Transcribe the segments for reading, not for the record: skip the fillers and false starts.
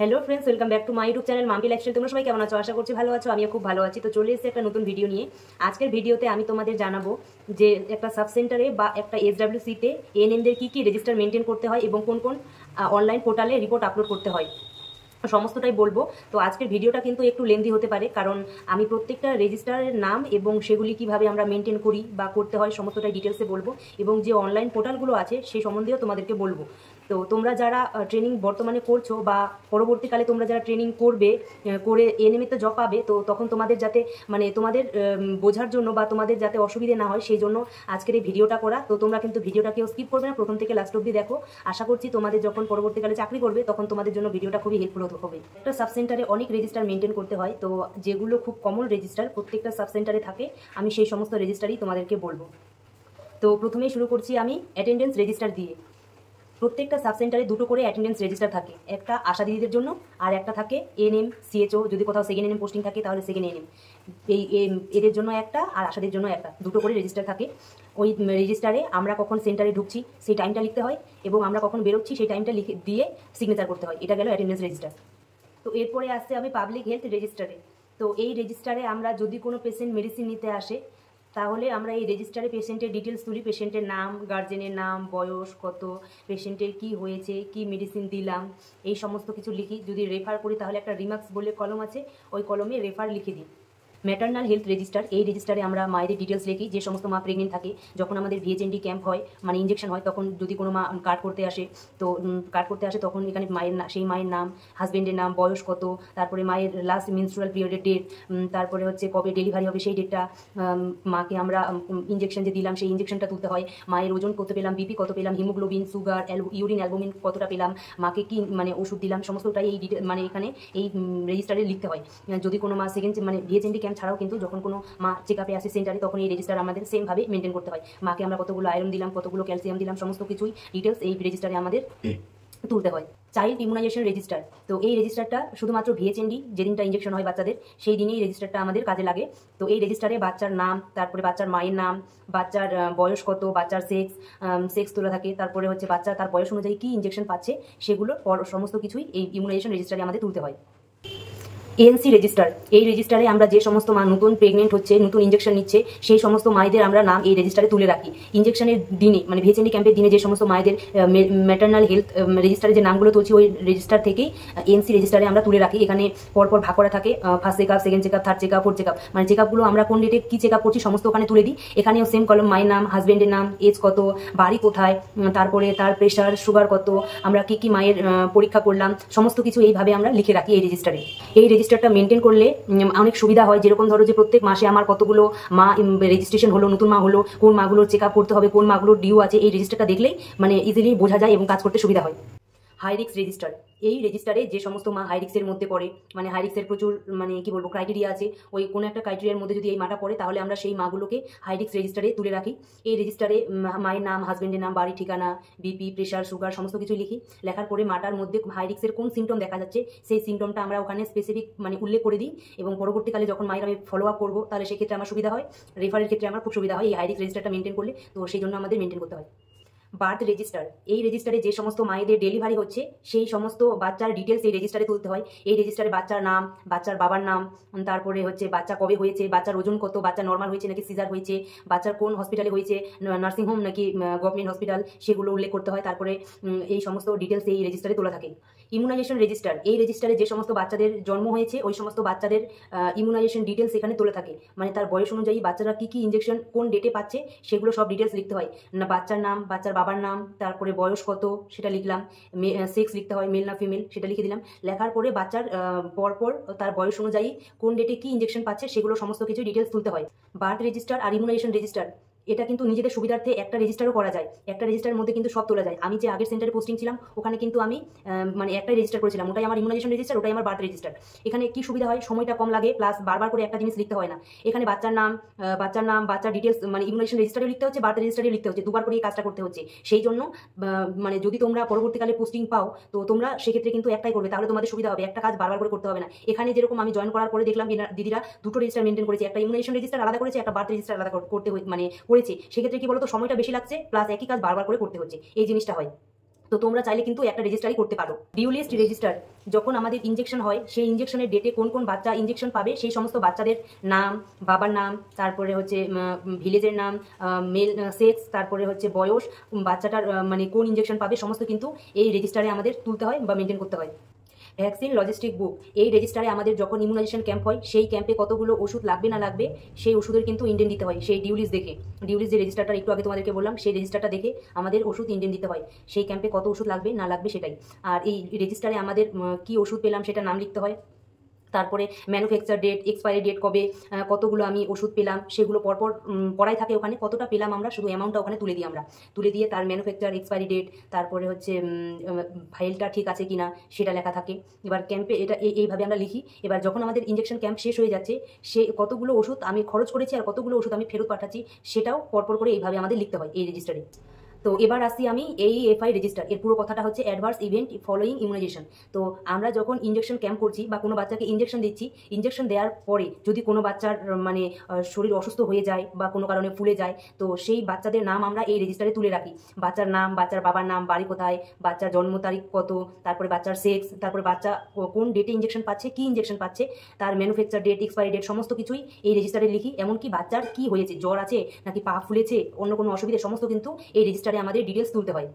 Hello friends, welcome back to my YouTube channel Mampi lifestyle. তোমরা সবাই কেমন আছো? আশা করছি ভালো আছো। আমিও খুব ভালো আছি। তো চলে এসেছি একটা নতুন ভিডিও নিয়ে। আজকের ভিডিওতে আমি তোমাদের জানাবো যে একটা সাব সেন্টারে বা একটা এসডব্লিউসিতে এএনএমদের কী কী রেজিস্টার মেনটেন করতে হয় এবং কোন কোন অনলাইন পোর্টালে রিপোর্ট আপলোড করতে হয়, সমস্তটাই বলবো। তো আজকের ভিডিওটা কিন্তু একটু লেন্দি হতে পারে, কারণ আমি প্রত্যেকটা রেজিস্টারের নাম এবং সেগুলি কিভাবে আমরা মেনটেন করি বা করতে হয় সমস্তটাই ডিটেলসে বলবো, এবং যে অনলাইন পোর্টালগুলো আছে সেই সম্বন্ধেও তোমাদেরকে বলবো। তো তোমরা যারা ট্রেনিং বর্তমানে করছো বা পরবর্তীকালে তোমরা যারা ট্রেনিং করবে, করে এনএমএতে জব পাবে, তো তখন তোমাদের যাতে তোমাদের বোঝার জন্য বা তোমাদের যাতে অসুবিধে না হয় সেই জন্য আজকের এই ভিডিওটা করা। তো তোমরা কিন্তু ভিডিওটা কেউ স্কিপ করবে না, প্রথম থেকে লাস্ট অবধি দেখো। আশা করছি তোমাদের যখন পরবর্তীকালে চাকরি করবে তখন তোমাদের জন্য ভিডিওটা খুবই হেল্পফুল হবে। একটা সাব সেন্টারে অনেক রেজিস্টার মেনটেন করতে হয়, তো যেগুলো খুব কমন রেজিস্টার প্রত্যেকটা সাব সেন্টারে থাকে, আমি সেই সমস্ত রেজিস্টারই তোমাদেরকে বলবো। তো প্রথমেই শুরু করছি আমি অ্যাটেন্ডেন্স রেজিস্টার দিয়ে। প্রত্যেকটা সাব সেন্টারে দুটো করে অ্যাটেন্ডেন্স রেজিস্টার থাকে, একটা আশা দিদিদের জন্য আর একটা থাকে এএনএম সিএচও। যদি কোথাও সেকেন্ড এনএম পোস্টিং থাকে তাহলে সেকেন্ড এনএম, এই এদের জন্য একটা আর আশাদের জন্য একটা, দুটো করে রেজিস্টার থাকে। ওই রেজিস্টারে আমরা কখন সেন্টারে ঢুকছি সেই টাইমটা লিখতে হয়, এবং আমরা কখন বেরোচ্ছি সেই টাইমটা লিখে দিয়ে সিগনেচার করতে হয়। এটা গেল অ্যাটেন্ডেন্স রেজিস্টার। তো এরপরে আসছে আমি পাবলিক হেলথ রেজিস্টারে। তো এই রেজিস্টারে আমরা যদি কোনো পেশেন্ট মেডিসিন নিতে আসে, তাহলে আমরা এই রেজিস্টারে পেশেন্টের ডিটেলস তুলি, পেশেন্টের নাম, গার্জেনের নাম, বয়স কত, পেশেন্টের কি হয়েছে, কি মেডিসিন দিলাম, এই সমস্ত কিছু লিখি। যদি রেফার করি তাহলে একটা রিমার্কস বলে কলম আছে, ওই কলমে রেফার লিখে দিই। ম্যাটার্নাল হেলথ রেজিস্টার, এই রেজিস্টারে আমরা মায়েদের ডিটেলস লিখি। যে সমস্ত মা প্রেগনেন্ট থাকে, যখন আমাদের ভিএচএনডি ক্যাম্প হয় মানে ইঞ্জেকশন হয়, তখন যদি কোনো মা কার্ড করতে আসে, তো কার্ড করতে আসে তখন এখানে মায়ের সেই মায়ের নাম, হাজব্যান্ডের নাম, বয়স কত, তারপরে মায়ের লাস্ট মেনস্ট্রুয়াল পিরিয়ডের ডেট, তারপরে হচ্ছে কবে ডেলিভারি হবে সেই ডেটটা, মাকে আমরা ইঞ্জেকশন যে দিলাম সেই ইঞ্জেকশনটা তুলতে হয়, মায়ের ওজন কত পেলাম, বিপি কত পেলাম, হিমোগ্লোবিন, সুগার, ইউরিন অ্যালবুমিন কতটা পেলাম, মাকে কি ওষুধ দিলাম, সমস্তটাই এই এখানে এই রেজিস্টারে লিখতে হয়। যদি কোনো মা সেকেন্ড ভিএচএনডি ক্যাম্প ছাড়াও কিন্তু যখন কোনো মা চেক আপে আসে সেন্টারে, তখন এই রেজিস্টার আমাদের সেমভাবে মেনটেন করতে হয়। মাকে আমরা কতগুলো আয়রন দিলাম, কতগুলো ক্যালসিয়াম দিলাম, সমস্ত কিছুই ডিটেলস এই রেজিস্টারে আমাদের তুলতে হয়। চাইল্ড ইমিউনাইজেশন রেজিস্টার, তো এই রেজিস্টারটা শুধুমাত্র ভিএচএনডি যেদিনটা ইঞ্জেকশন হয় বাচ্চাদের, সেই দিনেই রেজিস্টারটা আমাদের কাজে লাগে। তো এই রেজিস্টারে বাচ্চার নাম, তারপরে বাচ্চার মায়ের নাম, বাচ্চার বয়স কত, বাচ্চার সেক্স তোলা থাকে, তারপরে হচ্ছে বাচ্চা তার বয়স অনুযায়ী কী ইঞ্জেকশন পাচ্ছে সেগুলো সমস্ত কিছুই এই ইমিউনাইজেশন রেজিস্টারে আমাদের তুলতে হয়। এএনসি রেজিস্টার, এই রেজিস্টারে আমরা যে সমস্ত মা নতুন প্রেগনেন্ট হচ্ছে, নতুন ইঞ্জেকশন নিচ্ছে, সেই সমস্ত মায়েদের আমরা নাম এই রেজিস্টারে তুলে রাখি। ইঞ্জেকশনের দিনে ভিএচএনডি ক্যাম্পের দিনে যে সমস্ত মায়েদের ম্যাটার্নাল হেলথ রেজিস্টারে যে নামগুলো তুলছি, ওই রেজিস্টার থেকেই এএনসি রেজিস্টারে আমরা তুলে রাখি। এখানে পরপর ভাগ করা থাকে, first check up, second check up, third check up, fourth check up, check আপগুলো আমরা কোন ডেটে কী চেক আপ করছি সমস্ত ওখানে তুলে দিই। এখানেও সেম কলম, মায়ের নাম, হাজব্যান্ডের নাম, এজ কত, বাড়ি কোথায়, তারপরে তার প্রেশার, সুগার কত, আমরা কি কি মায়ের পরীক্ষা করলাম, সমস্ত কিছু এইভাবে আমরা লিখে রাখি এই রেজিস্টারে। এই রেজিস্টারটা মেনটেন করলে অনেক সুবিধা হয়। যেরকম ধরো যে প্রত্যেক মাসে আমার কতগুলো মা রেজিস্ট্রেশন হলো, নতুন মা হলো, কোন মাগুলোর চেক আপ করতে হবে, কোন মাগুলোর ডিউ আছে, এই রেজিস্টারটা দেখলেই ইজিলি বোঝা যায় এবং কাজ করতে সুবিধা হয়। হাই রিস্ক রেজিস্টার, এই রেজিস্টারে যে সমস্ত মা হাই রিস্কের মধ্যে পড়ে, হাই রিস্কের প্রচুর কি বলবো ক্রাইটেরিয়া আছে, ওই কোনো একটা ক্রাইটেরিয়ার মধ্যে যদি এই মাটা পড়ে, তাহলে আমরা সেই মাগুলোকে হাই রিস্ক রেজিস্টারে তুলে রাখি। এই রেজিস্টারে মায়ের নাম, হাজব্যান্ডের নাম, বাড়ি ঠিকানা, বিপি, প্রেশার, সুগার সমস্ত কিছু লিখি। লেখার পরে মাটার মধ্যে হাই রিস্কের কোন সিমটম দেখা যাচ্ছে সেই সিমটমটা আমরা ওখানে স্পেসিফিক উল্লেখ করে দিই, এবং পরবর্তীকালে যখন মায়ের আমি ফলো আপ করবো তাহলে সেক্ষেত্রে আমার সুবিধা হয়, রেফারের ক্ষেত্রে আমার খুব সুবিধা হয় এই হাই রিস্ক রেজিস্টারটা মেনটেন করলে। তো সেই জন্য আমাদের মেনটেন করতে হয়। বার্থ রেজিস্টার, এই রেজিস্টারে যে সমস্ত মায়েদের ডেলিভারি হচ্ছে সেই সমস্ত বাচ্চার ডিটেলস এই রেজিস্টারে তুলতে হয়। এই রেজিস্টারে বাচ্চার নাম, বাচ্চার বাবার নাম, তারপরে হচ্ছে বাচ্চা কবে হয়েছে, বাচ্চার ওজন কত, বাচ্চা নর্মাল হয়েছে নাকি সিজার হয়েছে, বাচ্চার কোন হসপিটালে হয়েছে, নার্সিংহোম নাকি গভর্নমেন্ট হসপিটাল, সেগুলো উল্লেখ করতে হয়। তারপরে এই সমস্ত ডিটেলস এই রেজিস্টারে তোলা থাকে। ইমিউনাইজেশন রেজিস্টার, এই রেজিস্টারে যে সমস্ত বাচ্চাদের জন্ম হয়েছে ওই সমস্ত বাচ্চাদের ইমিউনাইজেশন ডিটেলস এখানে তোলা থাকে, তার বয়স অনুযায়ী বাচ্চারা কী কী ইঞ্জেকশন কোন ডেটে পাচ্ছে সেগুলো সব ডিটেলস লিখতে হয়। বাচ্চার নাম, বাচ্চার বাবার নাম, তারপরে বয়স কত সেটা লিখলাম, সেক্স লিখতে হয়, মেল না ফিমেল সেটা লিখে দিলাম। লেখার পরে বাচ্চার পরপর তার বয়স অনুযায়ী কোন ডেটে কী ইঞ্জেকশন পাচ্ছে সেগুলো সমস্ত কিছু ডিটেলস তুলতে হয়। বার্থ রেজিস্টার আর ইমিউনাইজেশন রেজিস্টার, এটা কিন্তু নিজেদের সুবিধার্থে একটা রেজিস্টারও করা যায়, একটা রেজিস্টারের মধ্যে কিন্তু সব তোলা যায়। আমি যে আগের সেন্টারে পোস্টিং ছিলাম ওখানে কিন্তু আমি একটাই রেজিস্টার করেছিলাম, ওটাই আমার ইমিউনাইজেশন রেজিস্টার, ওটাই আমার বার্থ রেজিস্টার। এখানে কি সুবিধা হয়, সময়টা কম লাগে, প্লাস বারবার করে একটা জিনিস লিখতে হয় না। এখানে বাচ্চার নাম, বাচ্চার ডিটেলস ইমিউনাইজেশন রেজিস্টারে লিখতে হচ্ছে, বার্থ রেজিস্টারে লিখতে হচ্ছে, দুবার করে এই কাজটা করতে হচ্ছে। সেই জন্য যদি তোমরা পরবর্তীকালে পোস্টিং পাও তো তোমরা সেক্ষেত্রে কিন্তু একটাই করবে, তাহলে তোমাদের সুবিধা হবে, একটা কাজ বারবার করে করতে হবে না। এখানে যেরকম আমি জয়েন করার পরে দেখলাম দিদিরা দুটো রেজিস্টার মেনটেন করেছে, একটা ইমিউনাইজেশন রেজিস্টার আলাদা করেছে, একটা বার্থ রেজিস্টার আলাদা করতে করেছে। সেক্ষেত্রে কি বলতো, সময়টা বেশি লাগছে, প্লাস একই কাজ বারবার করে করতে হচ্ছে, এই জিনিসটা হয়। তো তোমরা চাইলে কিন্তু একটা রেজিস্টারই করতে পারো। ডিউ লিস্ট রেজিস্টার, যখন আমাদের ইনজেকশন হয় সেই ইনজেকশনের ডেটে কোন কোন বাচ্চা ইনজেকশন পাবে সেই সমস্ত বাচ্চাদের নাম, বাবার নাম, তারপরে হচ্ছে ভিলেজের নাম, মেল সেক্স, তারপরে হচ্ছে বয়স, বাচ্চাটার মানে কোন ইনজেকশন পাবে সমস্ত কিন্তু এই রেজিস্টারে আমাদের তুলতে হয় বা মেনটেন করতে হয়। ভ্যাকসিন লজিস্টিক বুক, এই রেজিস্টারে আমাদের যখন ইমিউনাইজেশন ক্যাম্প হয় সেই ক্যাম্পে কতগুলো ওষুধ লাগবে না লাগবে সেই ওষুধের কিন্তু ইন্ডেন দিতে হয় সেই ডিউলিস দেখে। ডিউলিস যে রেজিস্টারটা একটু আগে তোমাদেরকে বললাম সেই রেজিস্টারটা দেখে আমাদের ওষুধ ইন্ডেন দিতে হয়, সেই ক্যাম্পে কত ওষুধ লাগবে না লাগবে সেটাই। আর এই রেজিস্টারে আমাদের কি ওষুধ পেলাম সেটা নাম লিখতে হয়। তারপরে ম্যানুফ্যাকচার ডেট, এক্সপায়ারি ডেট কবে, কতগুলো আমি ওষুধ পেলাম সেগুলো পরপর পড়াই থাকে ওখানে, কতটা পেলাম আমরা শুধু অ্যামাউন্টটা ওখানে তুলে দিই আমরা, তুলে দিয়ে তার ম্যানুফ্যাকচার, এক্সপায়ারি ডেট, তারপরে হচ্ছে ফাইলটা ঠিক আছে কিনা সেটা লেখা থাকে। এবার ক্যাম্পে এটা এইভাবে আমরা লিখি। এবার যখন আমাদের ইঞ্জেকশন ক্যাম্প শেষ হয়ে যাচ্ছে সে কতগুলো ওষুধ আমি খরচ করেছি আর কতগুলো ওষুধ আমি ফেরত পাঠাচ্ছি সেটাও পরপর করে এইভাবে আমাদের লিখতে হয় এই রেজিস্টারে। তো এবার আসছি আমি AEFI রেজিস্টার, এর পুরো কথাটা হচ্ছে অ্যাডভার্স ইভেন্ট ফলোয়িং ইমিউনাইজেশন। তো আমরা যখন ইনজেকশন ক্যাম্প করছি বা কোনো বাচ্চাকে ইনজেকশন দিচ্ছি, ইনজেকশন দেওয়ার পরে যদি কোনো বাচ্চার মানে শরীর অসুস্থ হয়ে যায় বা কোনো কারণে ফুলে যায় তো সেই বাচ্চাদের নাম আমরা এই রেজিস্টারে তুলে রাখি। বাচ্চার নাম, বাচ্চার বাবার নাম, বাড়ি কোথায়, বাচ্চার জন্ম তারিখ কত, তারপরে বাচ্চার সেক্স, তারপরে বাচ্চা কোন ডেটে ইনজেকশন পাচ্ছে, কি ইনজেকশন পাচ্ছে, তার ম্যানুফ্যাকচার ডেট, এক্সপায়ারি ডেট সমস্ত কিছুই এই রেজিস্টারে লিখি। এমনকি বাচ্চার কি হয়েছে, জ্বর আছে নাকি পা ফুলেছে, অন্য কোনো অসুবিধা সমস্ত কিন্তু এই রেজিস্টারে আমাদের ডিটেলস তুলতে হয়।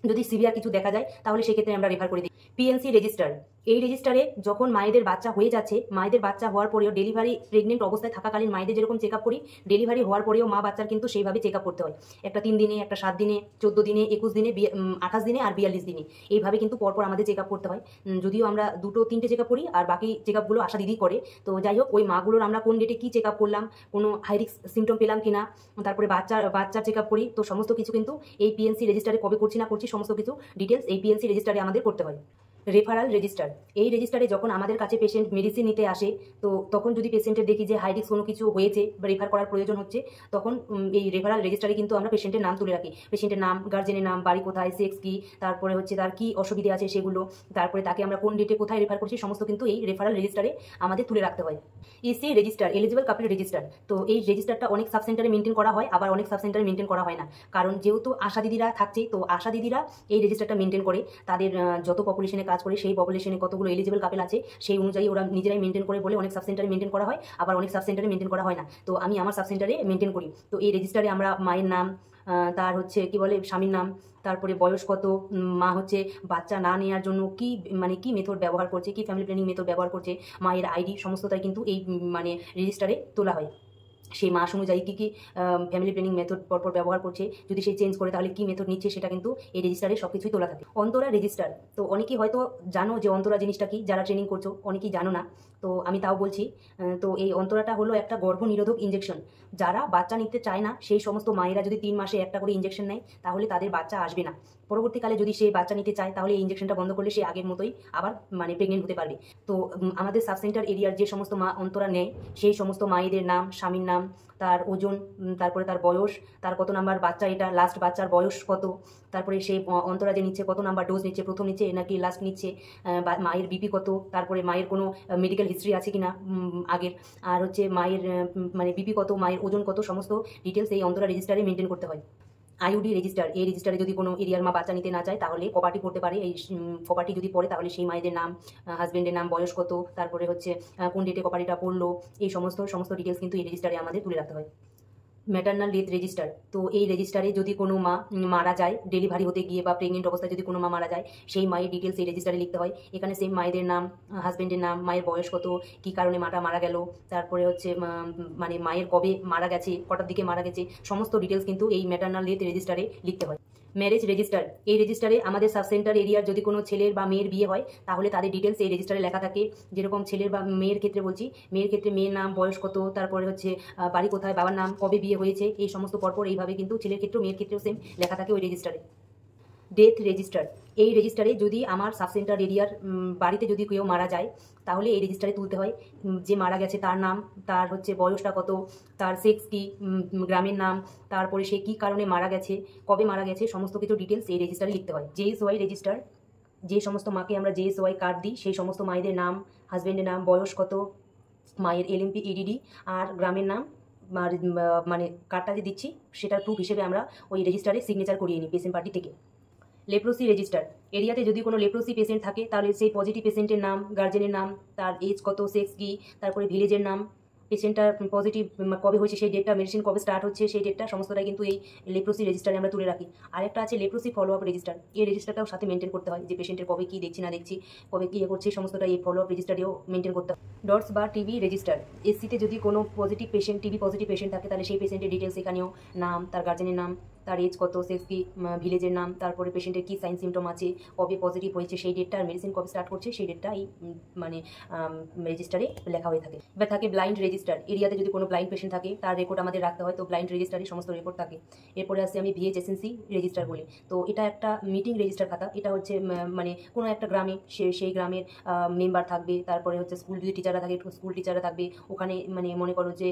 যদি সিভিয়ার কিছু দেখা যায় তাহলে সেক্ষেত্রে আমরা রেফার করে দিই। PNC রেজিস্টার, এই রেজিস্টারে যখন মায়েদের বাচ্চা হয়ে যাচ্ছে, মায়েদের বাচ্চা হওয়ার পরেও ডেলিভারি প্রেগনেন্ট অবস্থায় থাকাকালীন মায়েদের যেরকম চেক আপ করি, ডেলিভারি হওয়ার পরেও মা বাচ্চার কিন্তু সেইভাবে চেক আপ করতে হয়। একটা 3 দিনে, একটা 7 দিনে, 14 দিনে, 21 দিনে, 28 দিনে আর 42 দিনে, এইভাবে কিন্তু পরপর আমাদের চেক আপ করতে হয়। যদিও আমরা 2-3টে চেক আপ করি আর বাকি চেক আপগুলো আশা দিদি করে। তো যাই হোক, ওই মাগুলোর আমরা কোন ডেটে কি চেক আপ করলাম, কোনো হাই রিস্ক সিমটম পেলাম কিনা, তারপরে বাচ্চার চেক আপ করি। তো সমস্ত কিছু কিন্তু এই PNC রেজিস্টারে কবে করছি না করছি সমস্ত কিছু ডিটেলস এই PNC রেজিস্টারে আমাদের করতে হয়। রেফারাল রেজিস্টার, এই রেজিস্টারে যখন আমাদের কাছে পেশেন্ট মেডিসিন নিতে আসে তো তখন যদি পেশেন্টের দেখি যে হাই রিস্ক কোনো কিছু হয়েছে বা রেফার করার প্রয়োজন হচ্ছে তখন এই রেফারাল রেজিস্টারে কিন্তু আমরা পেশেন্টের নাম তুলে রাখি। পেশেন্টের নাম, গার্জেনের নাম, বাড়ি কোথায়, সেক্স কি, তারপরে হচ্ছে তার কি অসুবিধা আছে সেগুলো, তারপরে তাকে আমরা কোন ডেটে কোথায় রেফার করছি সমস্ত কিন্তু এই রেফারাল রেজিস্টারে আমাদের তুলে রাখতে হয়। EC রেজিস্টার, এলিজিবল কাপল রেজিস্টার, তো এই রেজিস্টারটা অনেক সাব সেন্টারে মেনটেন করা হয় আবার অনেক সাব সেন্টারে মেনটেন করা হয় না। কারণ যেহেতু আশা দিদিরা থাকছে তো আশা দিদিরা এই রেজিস্টারটা মেনটেন করে, তাদের যত পপুলেশনে কাজ করে সেই পপুলেশনে কতগুলো এলিজিবল কাপল আছে সেই অনুযায়ী ওরা নিজেরাই মেনটেন করে বলে অনেক সাব সেন্টারে মেনটেন করা হয় আবার অনেক সাব সেন্টারে মেনটেন করা হয় না। তো আমি আমার সাব সেন্টারে মেনটেন করি। তো এই রেজিস্টারে আমরা মায়ের নাম, তার হচ্ছে কি বলে স্বামীর নাম, তারপরে বয়স কত, মা হচ্ছে বাচ্চা না নেওয়ার জন্য কি মানে কি মেথড ব্যবহার করছে, কি ফ্যামিলি প্ল্যানিং মেথড ব্যবহার করছে, মায়ের আইডি সমস্তটাই কিন্তু এই মানে রেজিস্টারে তোলা হয়। সেই মাস অনুযায়ী কী কী ফ্যামিলি প্ল্যানিং মেথড পরপর ব্যবহার করছে, যদি সে চেঞ্জ করে তাহলে কী মেথড নিচ্ছে সেটা কিন্তু এই রেজিস্টারে সব কিছুই তোলা থাকে। অন্তরা রেজিস্টার, তো অনেকেই হয়তো জানো যে অন্তরা জিনিসটা কি, যারা ট্রেনিং করছো অনেকেই জানো না, তো আমি তাও বলছি। তো এই অন্তরাটা হলো একটা গর্ভনিরোধক ইনজেকশন। যারা বাচ্চা নিতে চায় না সেই সমস্ত মায়েরা যদি 3 মাসে একটা করে ইনজেকশন নেয় তাহলে তাদের বাচ্চা আসবে না। পরবর্তীকালে যদি সে বাচ্চা নিতে চায় তাহলে এই ইনজেকশনটা বন্ধ করলে সে আগের মতোই আবার মানে প্রেগনেন্ট হতে পারবে। তো আমাদের সাব সেন্টার এরিয়ার যে সমস্ত মা অন্তরা নেয় সেই সমস্ত মায়েদের নাম, স্বামীর নাম, তার ওজন, তারপরে তার বয়স, তার কত নাম্বার বাচ্চা, এটা লাস্ট বাচ্চার বয়স কত, তারপরে সেই অন্তরা যে নিচ্ছে কত নাম্বার ডোজ নিচ্ছে, প্রথম নিচ্ছে নাকি লাস্ট নিচ্ছে, মায়ের বিপি কত, তারপরে মায়ের কোনো মেডিকেল হিস্ট্রি আছে কিনা আগের, আর হচ্ছে মায়ের মানে বিপি কত, মায়ের ওজন কত, সমস্ত ডিটেলস এই অন্তরা রেজিস্টারে মেনটেন করতে হয়। IUD রেজিস্টার, এই রেজিস্টারে যদি কোনো এরিয়ার মা বাচ্চা নিতে না চায় তাহলে কপার্টি করতে পারে। এই কপার্টি যদি পড়ে তাহলে সেই মায়েদের নাম, হাজবেন্ডের নাম, বয়স কত, তারপরে হচ্ছে কোন ডেটে কপার্টিটা পড়লো, এই সমস্ত ডিটেলস কিন্তু এই রেজিস্টারে আমাদের তুলে রাখতে হয়। ম্যাটার্নাল ডেথ রেজিস্টার, তো এই রেজিস্টারে যদি কোনো মা মারা যায় ডেলিভারি হতে গিয়ে বা প্রেগনেন্ট অবস্থায় যদি কোনো মা মারা যায় সেই মায়ের ডিটেলস এই রেজিস্টারে লিখতে হয়। এখানে সেম মায়েদের নাম, হাজবেন্ডের নাম, মায়ের বয়স কত, কী কারণে মাটা মারা গেল, তারপরে হচ্ছে মানে মায়ের কবে মারা গেছে, কটার দিকে মারা গেছে, সমস্ত ডিটেলস কিন্তু এই ম্যাটার্নাল ডেথ রেজিস্টারে লিখতে হয়। ম্যারেজ রেজিস্টার, এই রেজিস্টারে আমাদের সাব সেন্টার এরিয়ার যদি কোনো ছেলের বা মেয়ের বিয়ে হয় তাহলে তাদের ডিটেলস এই রেজিস্টারে লেখা থাকে। যেরকম ছেলের বা মেয়ের ক্ষেত্রে বলছি, মেয়ের ক্ষেত্রে মেয়ের নাম, বয়স কত, তারপরে হচ্ছে বাড়ি কোথায়, বাবার নাম, কবে বিয়ে হয়েছে, এই সমস্ত পরপর এইভাবে কিন্তু ছেলের ক্ষেত্রেও মেয়ের ক্ষেত্রেও সেম লেখা থাকে ওই রেজিস্টারে। ডেথ রেজিস্টার, এই রেজিস্টারে যদি আমার সাব সেন্টার এরিয়ার বাড়িতে যদি কেউ মারা যায় তাহলে এই রেজিস্টারে তুলতে হয় যে মারা গেছে তার নাম, তার হচ্ছে বয়সটা কত, তার সেক্স কি, গ্রামের নাম, তারপরে সে কী কারণে মারা গেছে, কবে মারা গেছে, সমস্ত কিছু ডিটেলস এই রেজিস্টারে লিখতে হয়। JSY রেজিস্টার, যে সমস্ত মাকে আমরা JSY কার্ড দিই সেই সমস্ত মায়েদের নাম, হাজব্যান্ডের নাম, বয়স কত, মায়ের LMP EDD আর গ্রামের নাম, মানে কার্ডটা যে দিচ্ছি সেটার প্রুফ হিসেবে আমরা ওই রেজিস্টারে সিগনেচার করিয়ে নিই পেশেন্ট পার্টি থেকে। লেপ্রোসি রেজিস্টার, এরিয়াতে যদি কোনো লেপ্রোসি পেশেন্ট থাকে তাহলে সেই পজিটিভ পেশেন্টের নাম, গার্জেনের নাম, তার এজ কত, সেক্স কি, তারপরে ভিলেজের নাম, পেশেন্টটা পজিটিভ কবে হয়েছে সেই ডেটটা, মেডিসিন কবে স্টার্ট হচ্ছে সেই ডেটটা, সমস্তটাই কিন্তু এই লেপ্রোসি রেজিস্টারে আমরা তুলে রাখি। আরেকটা আছে লেপ্রোসি ফলো আপ রেজিস্টার, এই রেজিস্টারটাও সাথে মেনটেন করতে হয়, যে পেশেন্টের কবে কী দেখছি না দেখছি, কবে কী করছে, সমস্তটা এই ফলো আপ রেজিস্টারেও মেনটেন করতে হয়। ডটস বা টিবি রেজিস্টার, এসসিতে যদি কোনো positive patient, TB positive patient থাকে তাহলে সেই পেশেন্টের ডিটেলস এখানেও, নাম, তার গার্জেনের নাম, তার এজ কত, সেক্স কি, ভিলেজের নাম, তারপরে পেশেন্টের কী সাইন সিমটম আছে, কবে পজিটিভ হয়েছে সেই ডেটটা, আর মেডিসিন কবে স্টার্ট করছে সেই ডেটটা এই মানে রেজিস্টারে লেখা হয়ে থাকে। এবার থাকে ব্লাইন্ড রেজিস্টার, এরিয়াতে যদি কোনো ব্লাইন্ড পেশেন্ট থাকে তার রেকর্ড আমাদের রাখতে হয়, তো ব্লাইন্ড রেজিস্টারে সমস্ত রেকর্ড থাকে। এরপরে আসছে আমি ভিএইচএসএনসি রেজিস্টার বলে, তো এটা একটা মিটিং রেজিস্টার খাতা। এটা হচ্ছে মানে কোনো একটা গ্রামে সেই গ্রামের মেম্বার থাকবে, তারপরে হচ্ছে স্কুল যদি টিচাররা থাকে স্কুল টিচাররা থাকবে ওখানে, মানে মনে করো যে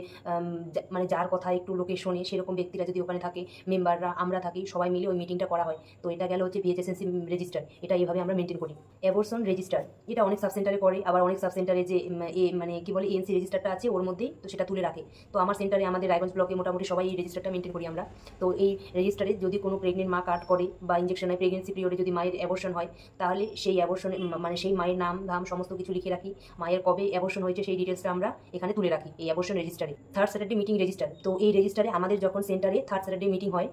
মানে যার কথা একটু লোকে শোনে সেরকম ব্যক্তিরা যদি ওখানে থাকে, মেম্বাররা আমরা থাকি, সবাই মিলে ওই মিটিংটা করা হয়। তো এটা গেল হচ্ছে ভিএইচএসএনসি রেজিস্টার, এটা এইভাবে আমরা মেনটেন করি। অ্যাবর্শন রেজিস্টার, এটা অনেক সাবসেন্টারে করে, আবার অনেক সাবসেন্টারে যে মানে কি বলে এএনসি রেজিস্টারটা আছে ওর মধ্যেই, তো সেটা তুলে রাখে। তো আমার সেন্টারে আমাদের রায়গঞ্জ ব্লকে মোটামুটি সবাই এই রেজিস্টারটা মেনটেন করি আমরা। তো এই রেজিস্টারে যদি কোনো প্রেগনেন্ট মা কাট করে বা ইঞ্জেকশন হয়, প্রেগনেন্সি পিরিয়ডে যদি মায়ের অ্যাবর্শন হয় তাহলে সেই অ্যাবর্শনে মানে সেই মায়ের নাম ধাম সমস্ত কিছু লিখে রাখি, মায়ের কবে অ্যাবর্শন হয়েছে সেই ডিটেলসটা আমরা এখানে তুলে রাখি এই অ্যাবর্শন রেজিস্টারে। থার্ড স্যাটারডে মিটিং রেজিস্টার, তো এই রেজিস্টারে আমাদের যখন সেন্টারে থার্ড স্যাটারডে মিটিং হয়,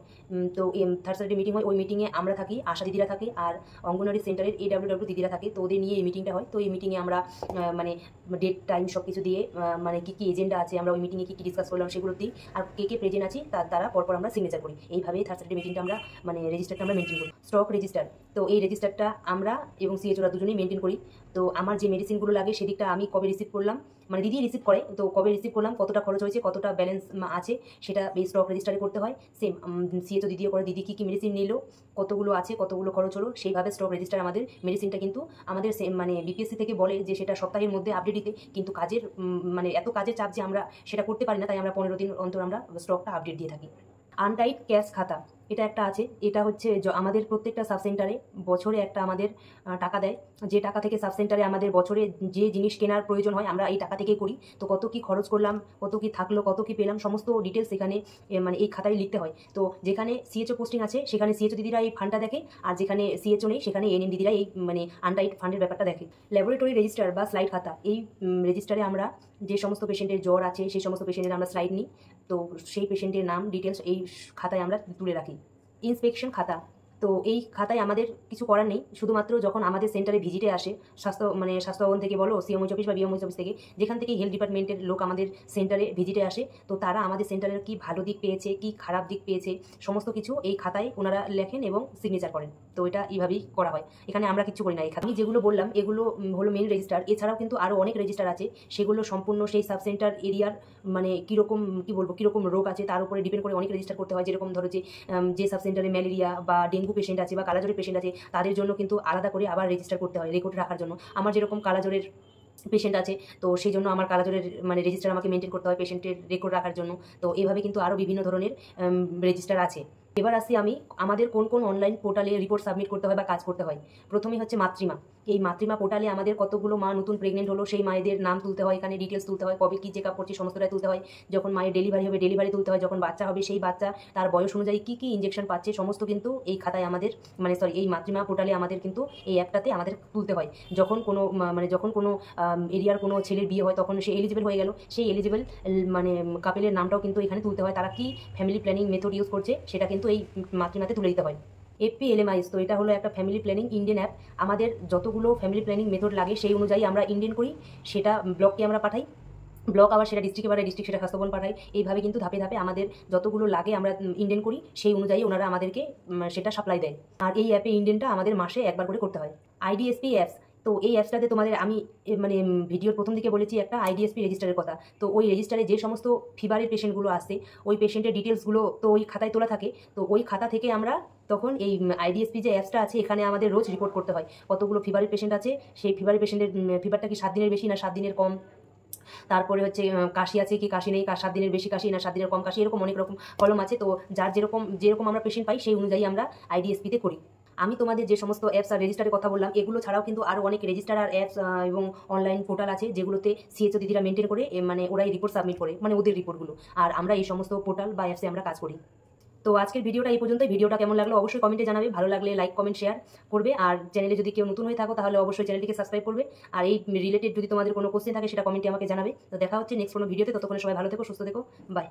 তো থার্ড স্যাটারডে মিটিং হয়, ওই মিটিংয়ে আমরা থাকি, আশা দিদিরা থাকে, আর অঙ্গনওয়াড়ি সেন্টারের AWW দিদিরা থাকে, তো ওদের নিয়ে এই মিটিংটা হয়। তো এই মিটিংয়ে আমরা মানে ডেট টাইম সব কিছু দিয়ে মানে কী কী এজেন্ডা আছে আমরা ওই মিটিংয়ে কী কী ডিসকাস করলাম সেগুলো দিই, আর কে প্রেজেন্ট আছি তার দ্বারা পরপর আমরা সিগনেচার করি। এইভাবেই থার্ড স্যাটারডে মিটিংটা আমরা মানে রেজিস্টারটা আমরা মেনটেন করি। স্টক রেজিস্টার, তো এই রেজিস্টারটা আমরা এবং সিএচওরা দুজনেই মেনটেন করি। তো আমার যে মেডিসিনগুলো লাগে সেদিকটা আমি কবে রিসিভ করলাম, মানে দিদি রিসিভ করে, তো কবে রিসিভ করলাম, কতটা খরচ হয়েছে, কতটা ব্যালেন্স আছে, সেটা এই স্টক রেজিস্টারে করতে হয়। সেম সিএচও দিদিও করে, দিদি কী কী মেডিসিন নিল, কতগুলো আছে, কতগুলো খরচ হলো, সেইভাবে স্টক রেজিস্টার আমাদের মেডিসিনটা কিন্তু আমাদের মানে বিপিএসসি থেকে বলে যে সেটা সপ্তাহের মধ্যে আপডেট দিতে, কিন্তু কাজের মানে এত কাজের চাপ যে আমরা সেটা করতে পারি না, তাই আমরা 15 দিন অন্তর আমরা স্টকটা আপডেট দিয়ে থাকি। আনটাইড ক্যাশ খাতা, এটা একটা আছে, এটা হচ্ছে আমাদের প্রত্যেকটা সাবসেন্টারে বছরে একটা আমাদের টাকা দেয়, যে টাকা থেকে সাবসেন্টারে আমাদের বছরে যে জিনিস কেনার প্রয়োজন হয় আমরা এই টাকা থেকেই করি। তো কত কি খরচ করলাম, কত কি থাকলো, কত কি পেলাম, সমস্ত ডিটেলস এখানে মানে এই খাতায় লিখতে হয়। তো যেখানে সিএচও পোস্টিং আছে সেখানে সিএচও দিদিরা এই ফান্ডটা দেখে, আর যেখানে সিএচও নেই সেখানে এনএম দিদিরা এই মানে আনটাইড ফান্ডের ব্যাপারটা দেখে। ল্যাবরেটরি রেজিস্টার বা স্লাইড খাতা, এই রেজিস্টারে আমরা যে সমস্ত পেশেন্টের জ্বর আছে সেই সমস্ত পেশেন্টের আমরা স্লাইড নিই, তো সেই পেশেন্টের নাম ডিটেলস এই খাতায় আমরা তুলে রাখি। ইন্সপেকশন খাতা, তো এই খাতায় আমাদের কিছু করার নেই, শুধুমাত্র যখন আমাদের সেন্টারে ভিজিটে আসে স্বাস্থ্য ভবন থেকে বলো, সিএমওইচ অফিস বা বিএমওইচ অফিস থেকে, যেখান থেকে হেলথ ডিপার্টমেন্টের লোক আমাদের সেন্টারে ভিজিটে আসে, তো তারা আমাদের সেন্টারের কি ভালো দিক পেয়েছে, কি খারাপ দিক পেয়েছে, সমস্ত কিছু এই খাতায় ওনারা লেখেন এবং সিগনেচার করেন। তো এটা এইভাবেই করা হয়, এখানে আমরা কিছু করি না। এই খাতা যেগুলো বললাম এগুলো হলো মেন রেজিস্টার, এছাড়াও কিন্তু আরও অনেক রেজিস্টার আছে, সেগুলো সম্পূর্ণ সেই সাবসেন্টার এরিয়ার মানে কীরকম রোগ আছে তার উপরে ডিপেন্ড করে অনেক রেজিস্টার করতে হয়। যেরকম ধরো যে সাবসেন্টারে ম্যালেরিয়া বা ডেঙ্গু পেশেন্ট আছে বা কালাজ্বরের পেশেন্ট আছে তাদের জন্য কিন্তু আলাদা করে আবার রেজিস্টার করতে হয় রেকর্ড রাখার জন্য। আমার যেরকম কালাজ্বরের পেশেন্ট আছে, তো সেই জন্য আমার কালাজ্বরের মানে রেজিস্টার আমাকে মেনটেন করতে হয় পেশেন্টের রেকর্ড রাখার জন্য। তো এইভাবে কিন্তু আরও বিভিন্ন ধরনের রেজিস্টার আছে। এবার আসি আমি আমাদের কোন কোন অনলাইন পোর্টালে রিপোর্ট সাবমিট করতে হয় বা কাজ করতে হয়। প্রথমেই হচ্ছে মাতৃমা, এই মাতৃমা পোর্টালে আমাদের কতগুলো মা নতুন প্রেগনেন্ট হলো সেই মায়েদের নাম তুলতে হয়, এখানে ডিটেলস তুলতে হয়, কবে কী চেক আপ করছে সমস্তটাই তুলতে হয়। যখন মায়ের ডেলিভারি হবে ডেলিভারি তুলতে হয়, যখন বাচ্চা হবে সেই বাচ্চা তার বয়স অনুযায়ী কী কী ইঞ্জেকশন পাচ্ছে সমস্ত কিন্তু এই খাতায় আমাদের এই মাতৃমা পোর্টালে আমাদের কিন্তু এই অ্যাপটাতে আমাদের তুলতে হয়। যখন কোনো এরিয়ার কোনো ছেলের বিয়ে হয় তখন সে এলিজিবল হয়ে গেল, সেই এলিজিবল মানে কাপেলের নামটাও কিন্তু এখানে তুলতে হয়, তারা কি ফ্যামিলি প্ল্যানিং মেথড ইউজ করছে সেটা কিন্তু এই মাতৃমাতে তুলে দিতে হয়। FPLMIS, তো এটা হলো একটা ফ্যামিলি প্ল্যানিং ইন্ডিয়ান অ্যাপ, আমাদের যতগুলো ফ্যামিলি প্ল্যানিং মেথড লাগে সেই অনুযায়ী আমরা ইন্ডিয়ান করি, সেটা ব্লককে আমরা পাঠাই, ব্লক আবার সেটা ডিস্ট্রিক্টে পাঠায়, ডিস্ট্রিক্ট সেটা স্বাস্থ্যভবন পাঠায়। এইভাবে কিন্তু ধাপে ধাপে আমাদের যতগুলো লাগে আমরা ইন্ডিয়ান করি, সেই অনুযায়ী ওনারা আমাদেরকে সেটা সাপ্লাই দেয়। আর এই অ্যাপে ইন্ডিয়ানটা আমাদের মাসে একবার করে করতে হয়। IDSP অ্যাপস, তো এই অ্যাপসটাতে তোমাদের আমি মানে ভিডিওর প্রথম দিকে বলেছি একটা IDSP রেজিস্টারের কথা, তো ওই রেজিস্টারে যে সমস্ত ফিভারের পেশেন্টগুলো আসে ওই পেশেন্টের ডিটেলসগুলো তো ওই খাতায় তোলা থাকে, তো ওই খাতা থেকে আমরা তখন এই IDSP যে অ্যাপসটা আছে এখানে আমাদের রোজ রিপোর্ট করতে হয় কতগুলো ফিভারের পেশেন্ট আছে, সেই ফিভারের পেশেন্টের ফিভারটা কি 7 দিনের বেশি না 7 দিনের কম, তারপরে হচ্ছে কাশি আছে কি কাশি নেই, 7 দিনের বেশি কাশি না 7 দিনের কম কাশি, এরকম অনেক রকম কলম আছে। তো যার যেরকম আমরা পেশেন্ট পাই সেই অনুযায়ী আমরা IDSPতে করি। আমি তোমাদের যে সমস্ত অ্যাপস আর রেজিস্টারের কথা বললাম এগুলো ছাড়াও কিন্তু আরও অনেক রেজিস্টার আর অ্যাপস এবং অনলাইন পোর্টাল আছে যেগুলোতে সিএচও দিদিরা মেনটেন করে মানে ওরাই রিপোর্ট সাবমিট করে মানে ওদের রিপোর্টগুলো, আর আমরা এই সমস্ত পোর্টাল বা অ্যাপসে আমরা কাজ করি। তো তো আজকের ভিডিওটা এই পর্যন্তই। ভিডিওটা কেমন লাগলো অবশ্যই কমেন্টে জানাবে, ভালো লাগলে লাইক কমেন্ট শেয়ার করবে, আর চ্যানেলে যদি কেউ নতুন হয়ে থাকো তাহলে অবশ্যই চ্যানেলটিকে সাবস্ক্রাইব করবে, আর এই রিলেটেড যদি তোমাদের কোনো কোশ্চেন থাকে সেটা কমেন্টে আমাকে জানাবে। তো দেখা হচ্ছে নেক্সট কোনো ভিডিওতে, ততক্ষণে সবাই ভালো থেকো, সুস্থ থেকো, বাই।